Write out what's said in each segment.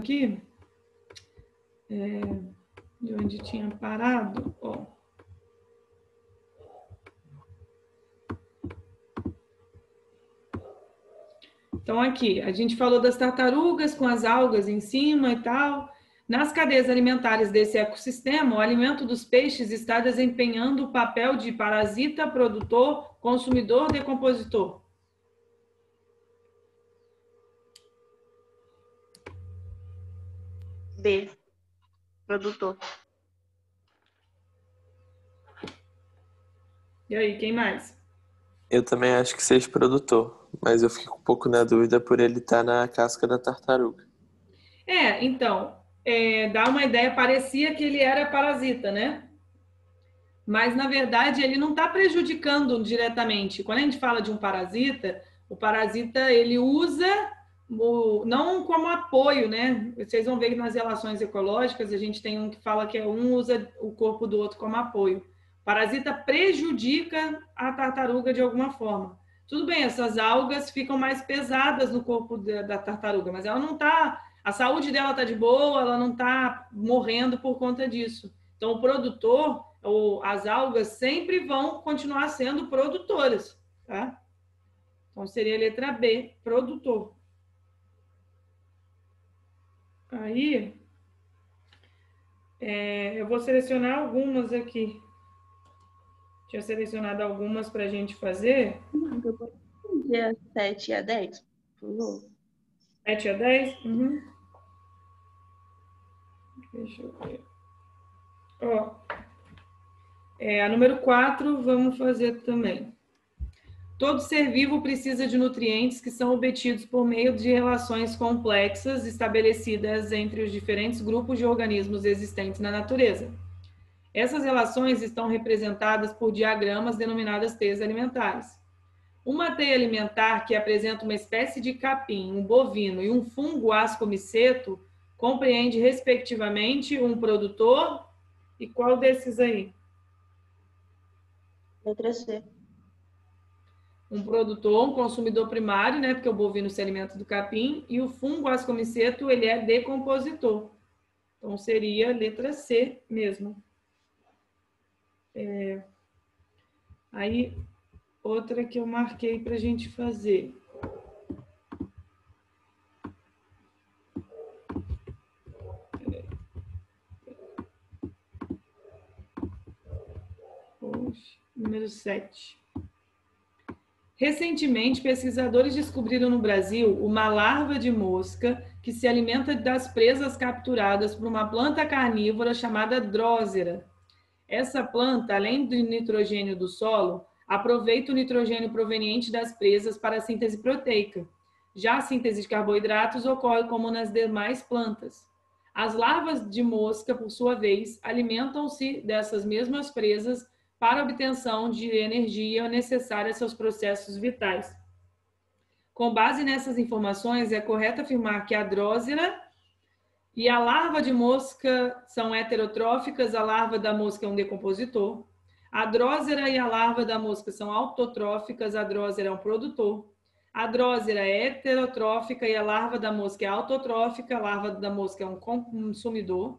aqui, de onde tinha parado, ó. Então, aqui, a gente falou das tartarugas com as algas em cima e tal. Nas cadeias alimentares desse ecossistema, o alimento dos peixes está desempenhando o papel de parasita, produtor, consumidor, decompositor. B, produtor. E aí, quem mais? Eu também acho que seja produtor, mas eu fico um pouco na dúvida por ele estar na casca da tartaruga. Então, dá uma ideia, parecia que ele era parasita, né? Mas, na verdade, ele não está prejudicando diretamente. Quando a gente fala de um parasita, o parasita, ele usa, não como apoio, né? Vocês vão ver que nas relações ecológicas, a gente tem um que fala que um usa o corpo do outro como apoio. O parasita prejudica a tartaruga de alguma forma. Tudo bem, essas algas ficam mais pesadas no corpo da tartaruga, mas ela não está... A saúde dela está de boa, ela não está morrendo por conta disso. Então, o produtor, as algas sempre vão continuar sendo produtoras, tá? Então, seria a letra B, produtor. Aí, eu vou selecionar algumas aqui. Tinha selecionado algumas para a gente fazer. Dia 7 a 10, por favor. 7 a 10? Uhum. Deixa eu ver. Ó, a número 4, vamos fazer também. Todo ser vivo precisa de nutrientes que são obtidos por meio de relações complexas estabelecidas entre os diferentes grupos de organismos existentes na natureza. Essas relações estão representadas por diagramas denominadas teias alimentares. Uma teia alimentar que apresenta uma espécie de capim, um bovino e um fungo ascomiceto compreende, respectivamente, um produtor e qual desses aí? Letra C. Um produtor, um consumidor primário, né, porque o bovino se alimenta do capim, e o fungo ascomiceto, ele é decompositor. Então, seria a letra C mesmo. Aí, outra que eu marquei para a gente fazer. Número 7. Recentemente, pesquisadores descobriram no Brasil uma larva de mosca que se alimenta das presas capturadas por uma planta carnívora chamada drósera. Essa planta, além do nitrogênio do solo, aproveita o nitrogênio proveniente das presas para a síntese proteica. Já a síntese de carboidratos ocorre como nas demais plantas. As larvas de mosca, por sua vez, alimentam-se dessas mesmas presas para a obtenção de energia necessária a seus processos vitais. Com base nessas informações, é correto afirmar que a drósera e a larva de mosca são heterotróficas, a larva da mosca é um decompositor. A drósera e a larva da mosca são autotróficas, a drósera é um produtor. A drósera é heterotrófica e a larva da mosca é autotrófica, a larva da mosca é um consumidor.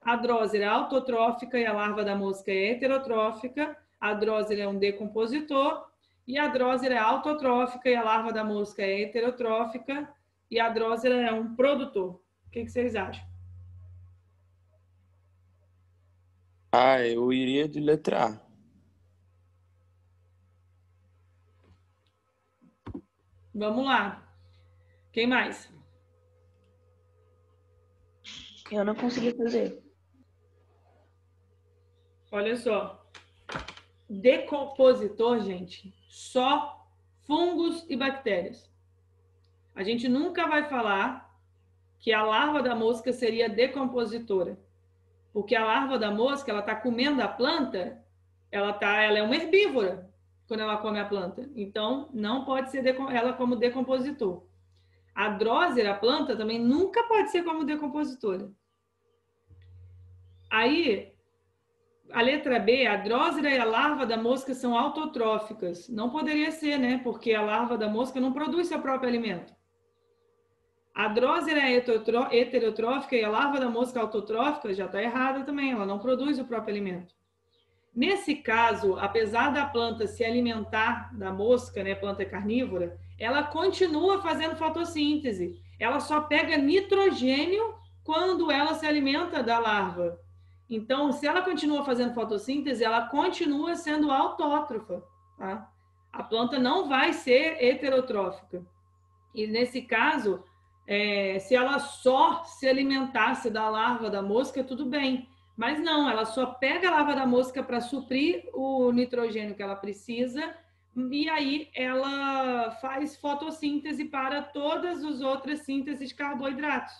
A drósera é autotrófica e a larva da mosca é heterotrófica, a drósera é um decompositor. E a drósera é autotrófica e a larva da mosca é heterotrófica e a drósera é um produtor. O que vocês acham? Eu iria de letra A. Vamos lá. Quem mais? Eu não consegui fazer. Olha só. Decompositor, gente, só fungos e bactérias. A gente nunca vai falar que a larva da mosca seria decompositora. Porque a larva da mosca, ela está comendo a planta, ela é uma herbívora quando ela come a planta. Então, não pode ser ela como decompositor. A drósera, a planta, também nunca pode ser como decompositora. Aí, a letra B, a drósera e a larva da mosca são autotróficas. Não poderia ser, né? Porque a larva da mosca não produz seu próprio alimento. A Drosera é heterotrófica e a larva da mosca autotrófica já está errada também, ela não produz o próprio alimento. Nesse caso, apesar da planta se alimentar da mosca, né, planta carnívora, ela continua fazendo fotossíntese. Ela só pega nitrogênio quando ela se alimenta da larva. Então, se ela continua fazendo fotossíntese, ela continua sendo autótrofa, tá? A planta não vai ser heterotrófica. E nesse caso, se ela só se alimentasse da larva da mosca, tudo bem. Mas não, ela só pega a larva da mosca para suprir o nitrogênio que ela precisa e aí ela faz fotossíntese para todas as outras sínteses de carboidratos.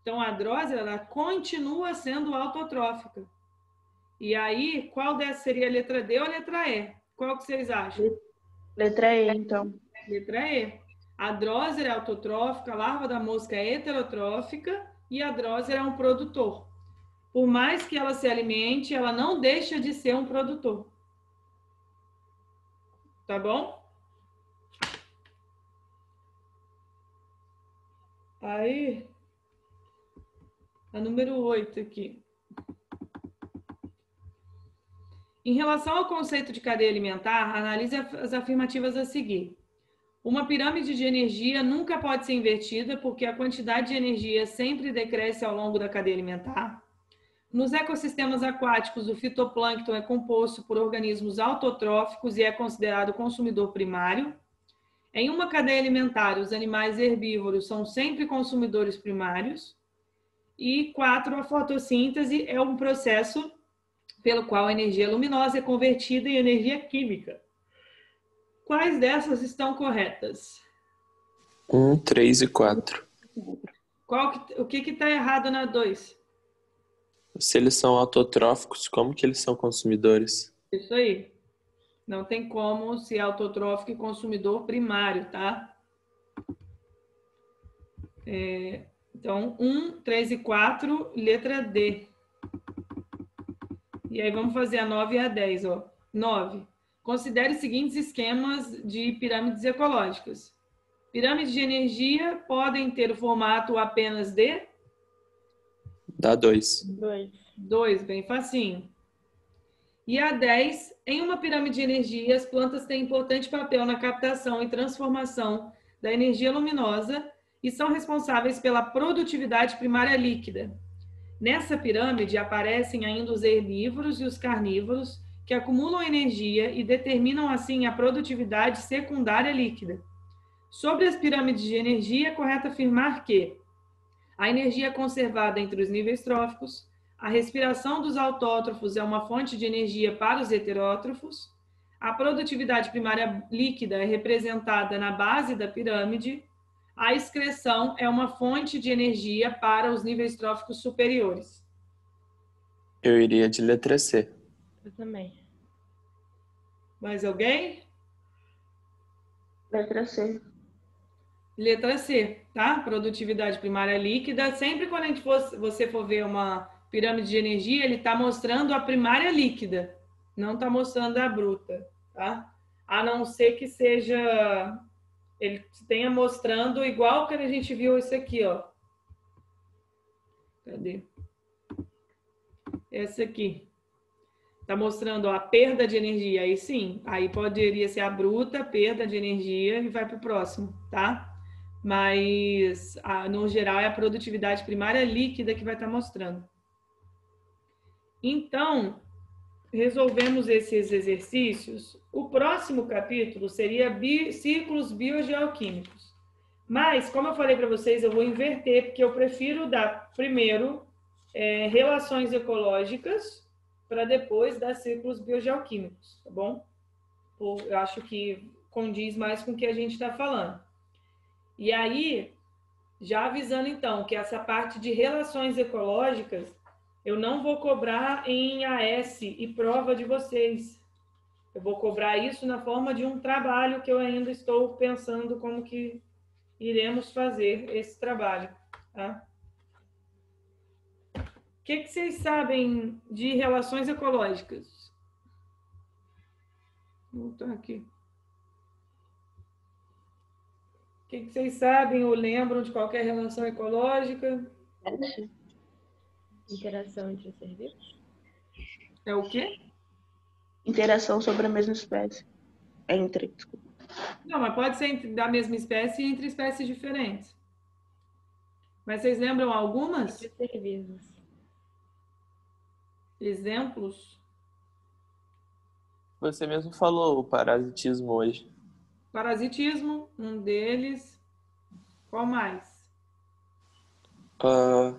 Então, a Drosera, ela continua sendo autotrófica. E aí, qual dessa seria a letra D ou a letra E? Qual que vocês acham? Letra E, então. Letra E. A Drosera é autotrófica, a larva da mosca é heterotrófica e a Drosera é um produtor. Por mais que ela se alimente, ela não deixa de ser um produtor. Tá bom? Aí, a número 8 aqui. Em relação ao conceito de cadeia alimentar, analise as afirmativas a seguir. Uma pirâmide de energia nunca pode ser invertida porque a quantidade de energia sempre decresce ao longo da cadeia alimentar. Nos ecossistemas aquáticos, o fitoplâncton é composto por organismos autotróficos e é considerado consumidor primário. Em uma cadeia alimentar, os animais herbívoros são sempre consumidores primários. E 4, a fotossíntese é um processo pelo qual a energia luminosa é convertida em energia química. Quais dessas estão corretas? 1, 3 e 4. O que está errado na 2? Se eles são autotróficos, como que eles são consumidores? Isso aí. Não tem como ser autotrófico e consumidor primário, tá? Então, 1, 3 e 4, letra D. E aí vamos fazer a 9 e a 10, ó. 9. Considere os seguintes esquemas de pirâmides ecológicas. Pirâmides de energia podem ter o formato apenas de? Dá 2. 2, bem facinho. E a 10, em uma pirâmide de energia, as plantas têm importante papel na captação e transformação da energia luminosa e são responsáveis pela produtividade primária líquida. Nessa pirâmide aparecem ainda os herbívoros e os carnívoros, que acumulam energia e determinam assim a produtividade secundária líquida. Sobre as pirâmides de energia, é correto afirmar que a energia é conservada entre os níveis tróficos, a respiração dos autótrofos é uma fonte de energia para os heterótrofos, a produtividade primária líquida é representada na base da pirâmide, a excreção é uma fonte de energia para os níveis tróficos superiores. Eu iria de letra C. Eu também. Mais alguém? Letra C. Letra C, tá? Produtividade primária líquida. Sempre quando você for ver uma pirâmide de energia, ele está mostrando a primária líquida, não está mostrando a bruta, tá? A não ser que seja... ele tenha mostrando igual que a gente viu isso aqui, ó. Cadê? Essa aqui. Está mostrando ó, a perda de energia. Aí sim, aí poderia ser a bruta, perda de energia e vai para o próximo, tá? Mas, no geral, é a produtividade primária líquida que vai estar mostrando. Então, resolvemos esses exercícios. O próximo capítulo seria ciclos biogeoquímicos. Mas, como eu falei para vocês, eu vou inverter, porque eu prefiro dar primeiro relações ecológicas para depois dar ciclos biogeoquímicos, tá bom? Eu acho que condiz mais com o que a gente está falando. E aí, já avisando então que essa parte de relações ecológicas eu não vou cobrar em AS e prova de vocês. Eu vou cobrar isso na forma de um trabalho que eu ainda estou pensando como que iremos fazer esse trabalho. Tá? O que vocês sabem de relações ecológicas? Vou voltar aqui. que vocês sabem ou lembram de qualquer relação ecológica? Interação entre ser vivos? É o quê? Interação sobre a mesma espécie. Desculpa. Não, mas pode ser da mesma espécie e entre espécies diferentes. Mas vocês lembram algumas? Entre ser vivos. Exemplos? Você mesmo falou o parasitismo hoje. Parasitismo, um deles. Qual mais? Ah,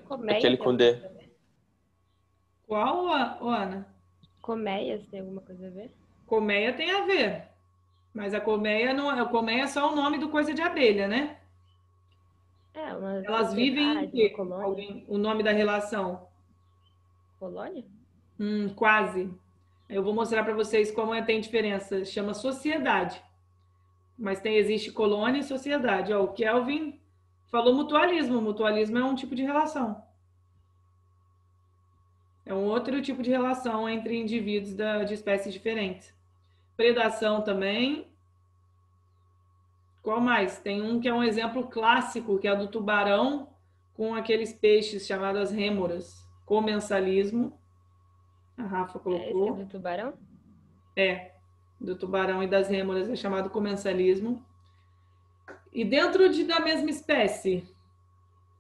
Colmeias aquele tem com alguma D. coisa a ver? Qual, Ana? Colmeias tem alguma coisa a ver? Colmeia tem a ver. Mas a colmeia não a colmeia é só o nome do coisa de abelha, né? É, uma Elas vivem em sociedade, uma quê? colônia. O nome da relação? Colônia? Quase. Eu vou mostrar para vocês como tem diferença. Chama sociedade. Mas existe colônia e sociedade. Ó, o Kelvin falou mutualismo. Mutualismo é um tipo de relação. É um outro tipo de relação entre indivíduos de espécies diferentes. Predação também. Qual mais? Tem um que é um exemplo clássico, que é do tubarão com aqueles peixes chamados rêmoras. Comensalismo. A Rafa Esse colocou. é do tubarão? Do tubarão e das rêmoras é chamado comensalismo. E dentro da mesma espécie,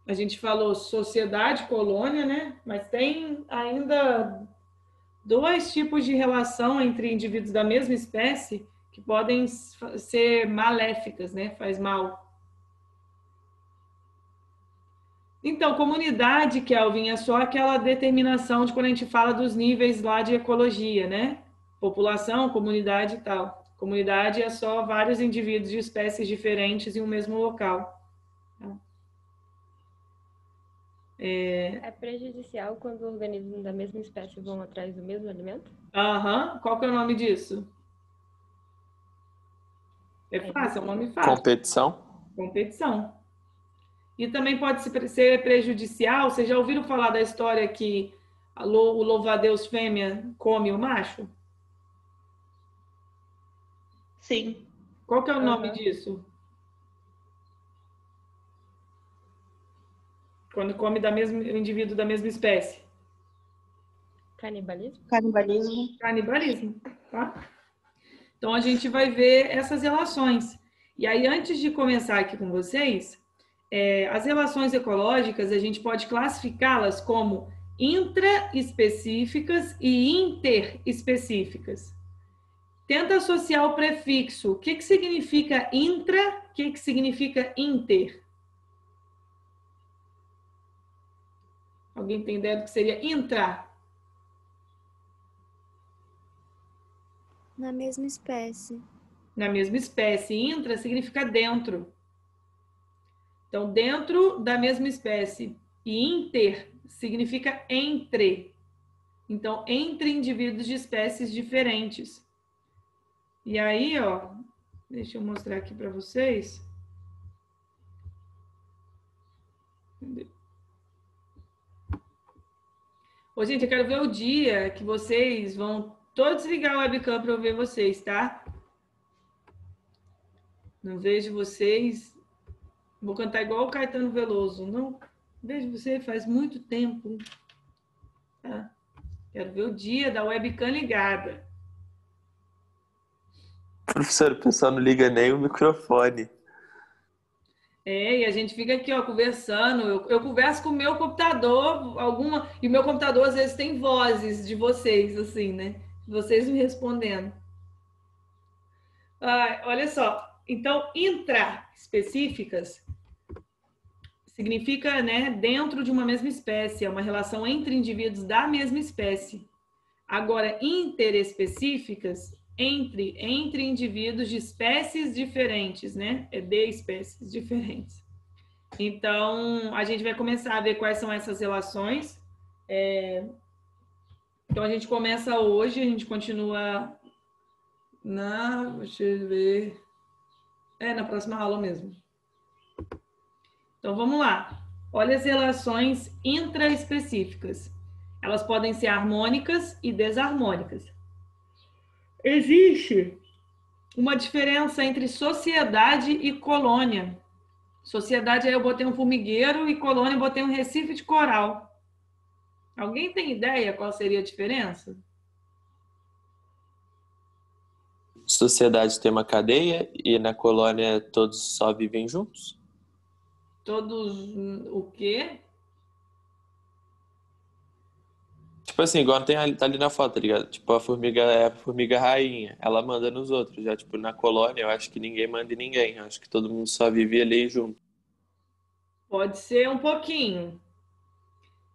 a gente falou sociedade, colônia, né? Mas tem ainda dois tipos de relação entre indivíduos da mesma espécie que podem ser maléficas, né? Faz mal. Então, comunidade, Kelvin, é só aquela determinação de quando a gente fala dos níveis lá de ecologia, né? População, comunidade e tal. Comunidade é só vários indivíduos de espécies diferentes em um mesmo local. É prejudicial quando organismos da mesma espécie vão atrás do mesmo alimento? Qual que é o nome disso? É fácil, é um nome fácil. Competição? Competição. E também pode ser prejudicial. Vocês já ouviram falar da história que o louva-a-Deus fêmea come o macho? Sim. Qual que é o nome disso? Quando come o indivíduo da mesma espécie. Canibalismo? Canibalismo. Canibalismo, tá? Então a gente vai ver essas relações. E aí, antes de começar aqui com vocês, as relações ecológicas a gente pode classificá-las como intraespecíficas e interespecíficas. Tenta associar o prefixo. O que significa intra? O que significa inter? Alguém tem ideia do que seria intra? Na mesma espécie. Na mesma espécie. Intra significa dentro. Então, dentro da mesma espécie. E inter significa entre. Então, entre indivíduos de espécies diferentes. E aí, ó, deixa eu mostrar aqui para vocês. Ô, gente, eu quero ver o dia que vocês vão todos ligar o webcam para eu ver vocês, tá? Não vejo vocês. Vou cantar igual o Caetano Veloso. Não vejo você faz muito tempo. Tá? Quero ver o dia da webcam ligada. Professor, o pessoal não liga nem o microfone. E a gente fica aqui, ó, conversando. Eu converso com o meu computador, e o meu computador às vezes tem vozes de vocês, assim, né? Vocês me respondendo. Olha só. Então, intraespecíficas significa, né, dentro de uma mesma espécie, é uma relação entre indivíduos da mesma espécie. Agora, interespecíficas, entre indivíduos de espécies diferentes, né? De espécies diferentes. Então, a gente vai começar a ver quais são essas relações. Então, a gente começa hoje, a gente continua deixa eu ver. Na próxima aula mesmo. Então, vamos lá. Olha as relações intraespecíficas. Elas podem ser harmônicas e desarmônicas. Existe Uma diferença entre sociedade e colônia. Sociedade, aí eu botei um formigueiro e colônia eu botei um recife de coral. Alguém tem ideia qual seria a diferença? Sociedade tem uma cadeia e na colônia todos só vivem juntos? Todos o quê? Tipo assim, igual tá ali na foto, tá ligado? Tipo, a formiga é a formiga rainha. Ela manda nos outros. Já, tipo, na colônia, eu acho que ninguém manda em ninguém. Eu acho que todo mundo só vive ali junto. Pode ser um pouquinho.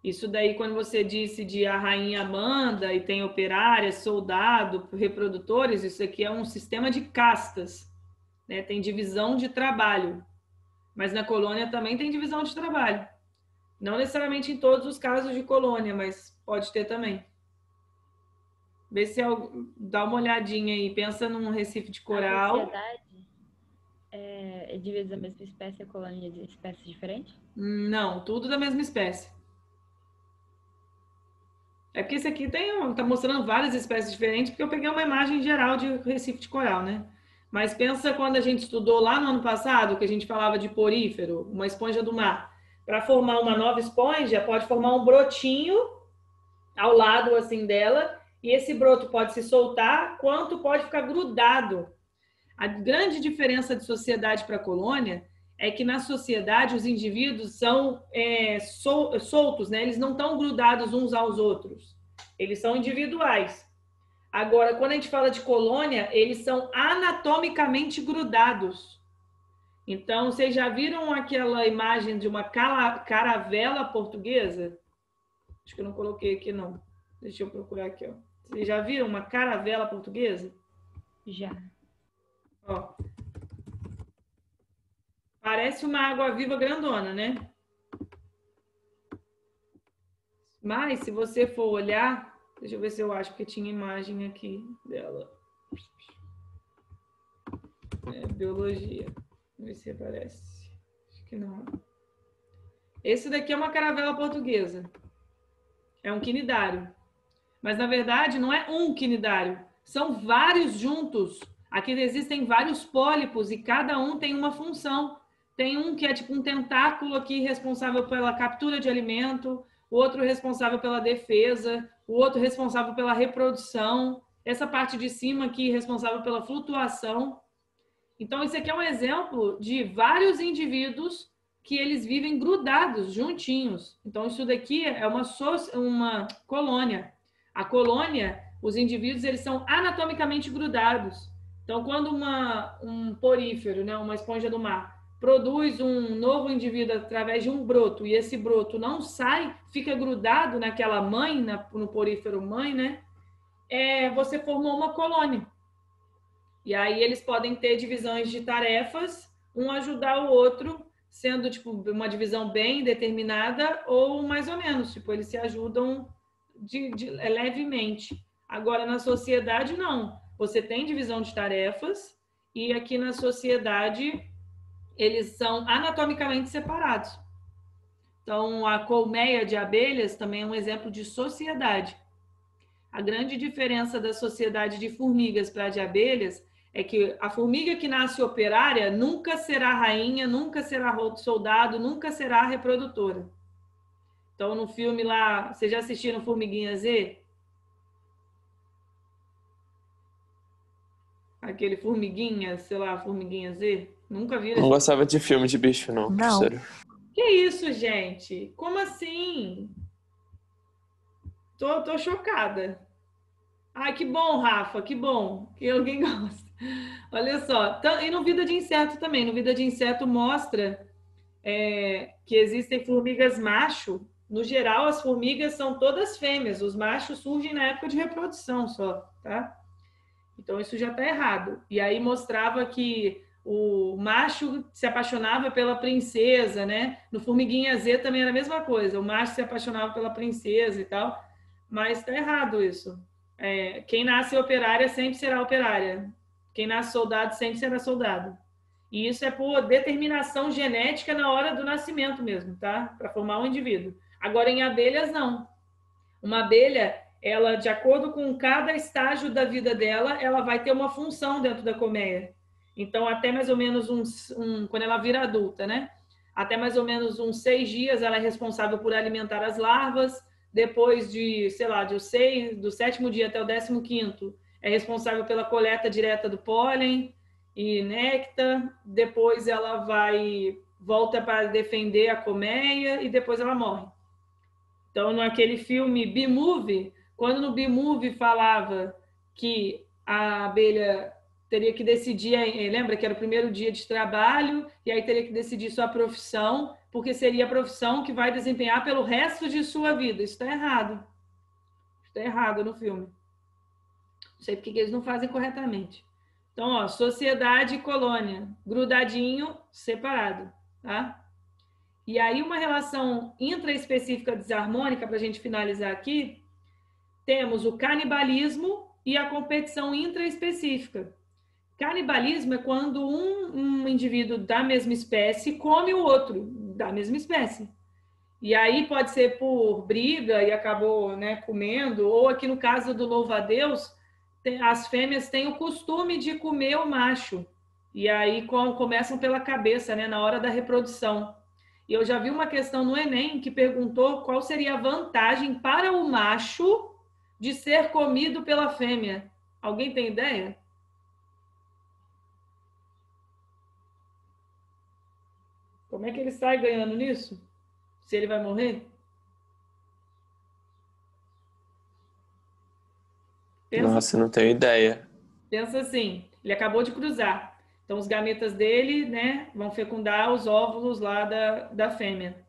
Isso daí, quando você disse de a rainha manda e tem operárias, soldado, reprodutores, isso aqui é um sistema de castas, né? Tem divisão de trabalho. Mas na colônia também tem divisão de trabalho. Não necessariamente em todos os casos de colônia, mas pode ter também. Vê se dá uma olhadinha aí, pensa num recife de A coral. sociedade é dividida da mesma espécie, a colônia de espécies diferentes? Não, tudo da mesma espécie. É porque esse aqui tá mostrando várias espécies diferentes, porque eu peguei uma imagem geral de recife de coral, né? Mas pensa quando a gente estudou lá no ano passado, que a gente falava de porífero, uma esponja do mar. Para formar uma nova esponja, pode formar um brotinho ao lado assim dela, e esse broto pode se soltar, quanto pode ficar grudado. A grande diferença de sociedade para colônia é que na sociedade os indivíduos são soltos, né? Eles não estão grudados uns aos outros. Eles são individuais. Agora, quando a gente fala de colônia, eles são anatomicamente grudados. Então, vocês já viram aquela imagem de uma caravela portuguesa? Acho que eu não coloquei aqui, não. Deixa eu procurar aqui, ó. Vocês já viram uma caravela portuguesa? Já. Ó. Parece uma água-viva grandona, né? Mas, se você for olhar... Deixa eu ver se eu acho, porque tinha imagem aqui dela. Biologia. Vamos ver se aparece. Acho que não. Esse daqui é uma caravela portuguesa. É um quinidário. Mas, na verdade, não é um quinidário. São vários juntos. Aqui existem vários pólipos e cada um tem uma função. Tem um que é tipo um tentáculo aqui responsável pela captura de alimento, o outro responsável pela defesa, o outro responsável pela reprodução, essa parte de cima aqui responsável pela flutuação. Então, esse aqui é um exemplo de vários indivíduos que eles vivem grudados, juntinhos. Então, isso daqui é uma colônia. A colônia, os indivíduos, eles são anatomicamente grudados. Então, quando um porífero, né, uma esponja do mar, produz um novo indivíduo através de um broto e esse broto não sai, fica grudado naquela mãe, no porífero mãe, né? Você formou uma colônia. E aí eles podem ter divisões de tarefas, um ajudar o outro, sendo tipo uma divisão bem determinada ou mais ou menos, tipo eles se ajudam levemente. Agora na sociedade não. Você tem divisão de tarefas e aqui na sociedade eles são anatomicamente separados. Então, a colmeia de abelhas também é um exemplo de sociedade. A grande diferença da sociedade de formigas para a de abelhas é que a formiga que nasce operária nunca será rainha, nunca será soldado, nunca será reprodutora. Então, no filme lá, vocês já assistiram Formiguinha Z? Aquele Formiguinha, sei lá, Formiguinha Z? Nunca viram? Não gostava de filme de bicho, não, professora. Que isso, gente? Como assim? Tô chocada. Ai, que bom, Rafa, que bom que alguém gosta. Olha só, e no Vida de Inseto também. No Vida de Inseto mostra que existem formigas macho. No geral, as formigas são todas fêmeas. Os machos surgem na época de reprodução só, tá? Então, isso já está errado. E aí mostrava que o macho se apaixonava pela princesa, né? No Formiguinha Z também era a mesma coisa. O macho se apaixonava pela princesa e tal. Mas está errado isso. Quem nasce operária sempre será operária. Quem nasce soldado sempre será soldado. E isso é por determinação genética na hora do nascimento mesmo, tá? Para formar um indivíduo. Agora, em abelhas, não. Uma abelha, ela, de acordo com cada estágio da vida dela, ela vai ter uma função dentro da colmeia. Então, até mais ou menos quando ela vira adulta, né? Até mais ou menos uns 6 dias, ela é responsável por alimentar as larvas. Depois de, sei lá, do 7º dia até o 15º, é responsável pela coleta direta do pólen e néctar. Depois ela volta para defender a colmeia e depois ela morre. Então, naquele filme B-Movie, quando no B-Movie falava que a abelha teria que decidir, lembra que era o primeiro dia de trabalho, e aí teria que decidir sua profissão, porque seria a profissão que vai desempenhar pelo resto de sua vida. Isso está errado. Isso está errado no filme. Não sei porque eles não fazem corretamente. Então, ó, sociedade e colônia, grudadinho, separado, tá? E aí uma relação intraespecífica desarmônica, para a gente finalizar aqui, temos o canibalismo e a competição intraespecífica. Canibalismo é quando um indivíduo da mesma espécie come o outro da mesma espécie. E aí pode ser por briga e acabou, né, comendo, ou aqui no caso do louva-a-Deus, as fêmeas têm o costume de comer o macho. E aí começam pela cabeça, né, na hora da reprodução. E eu já vi uma questão no Enem que perguntou qual seria a vantagem para o macho de ser comido pela fêmea. Alguém tem ideia? Como é que ele sai ganhando nisso? Se ele vai morrer? Nossa, não tenho ideia. Pensa assim, ele acabou de cruzar. Então, os gametas dele, né, vão fecundar os óvulos lá da fêmea.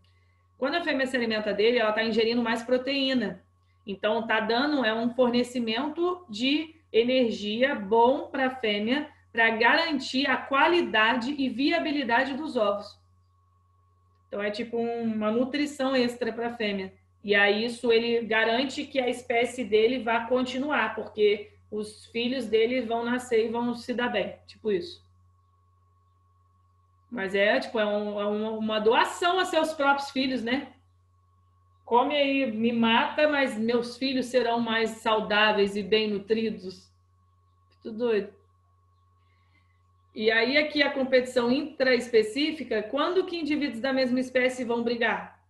Quando a fêmea se alimenta dele, ela está ingerindo mais proteína. Então, está dando um fornecimento de energia bom para a fêmea para garantir a qualidade e viabilidade dos ovos. Então, é tipo uma nutrição extra para a fêmea. E aí, isso ele garante que a espécie dele vai continuar, porque os filhos dele vão nascer e vão se dar bem. Tipo isso. Mas uma doação a seus próprios filhos, né? Come aí, me mata, mas meus filhos serão mais saudáveis e bem nutridos. Tudo doido. E aí aqui a competição intraespecífica, quando que indivíduos da mesma espécie vão brigar?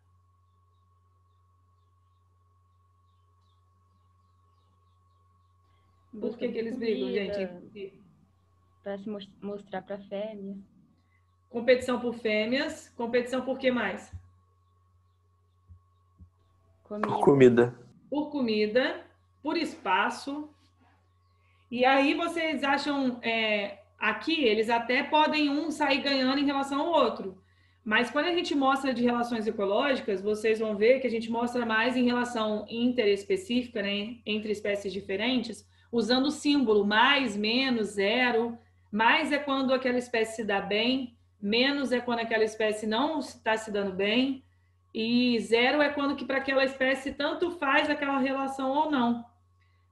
Por que eles brigam, gente? Para se mostrar para a fêmea. Competição por fêmeas. Competição por que mais? Comida. Por comida, por espaço. E aí vocês acham... aqui, eles até podem sair ganhando em relação ao outro. Mas quando a gente mostra de relações ecológicas, vocês vão ver que a gente mostra mais em relação interespecífica, né, entre espécies diferentes, usando o símbolo mais, menos, zero. Mais é quando aquela espécie se dá bem, menos é quando aquela espécie não está se dando bem, e zero é quando que para aquela espécie tanto faz aquela relação ou não.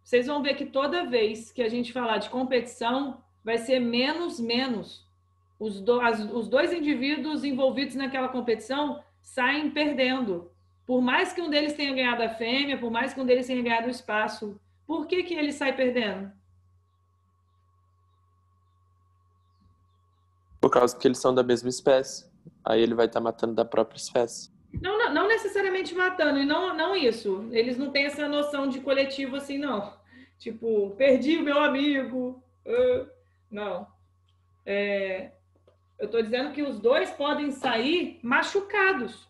Vocês vão ver que toda vez que a gente falar de competição, vai ser menos, menos. Os dois indivíduos envolvidos naquela competição saem perdendo. Por mais que um deles tenha ganhado a fêmea, por mais que um deles tenha ganhado o espaço, por que ele sai perdendo? Por causa que eles são da mesma espécie. Aí ele vai estar matando da própria espécie. Não necessariamente matando, e não isso. Eles não têm essa noção de coletivo assim, não. Tipo, perdi o meu amigo. Não. Eu estou dizendo que os dois podem sair machucados.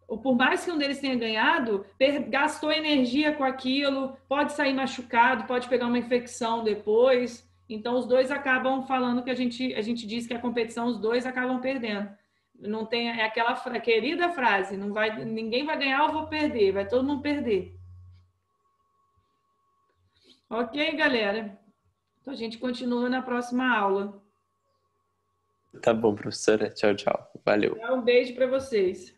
Ou por mais que um deles tenha ganhado, gastou energia com aquilo, pode sair machucado, pode pegar uma infecção depois. Então, os dois acabam falando que a gente diz que a competição, os dois acabam perdendo. Não tem aquela querida frase, ninguém vai ganhar ou vou perder, vai todo mundo perder. Ok, galera? Então, a gente continua na próxima aula. Tá bom, professora. Tchau, tchau. Valeu. Um beijo para vocês.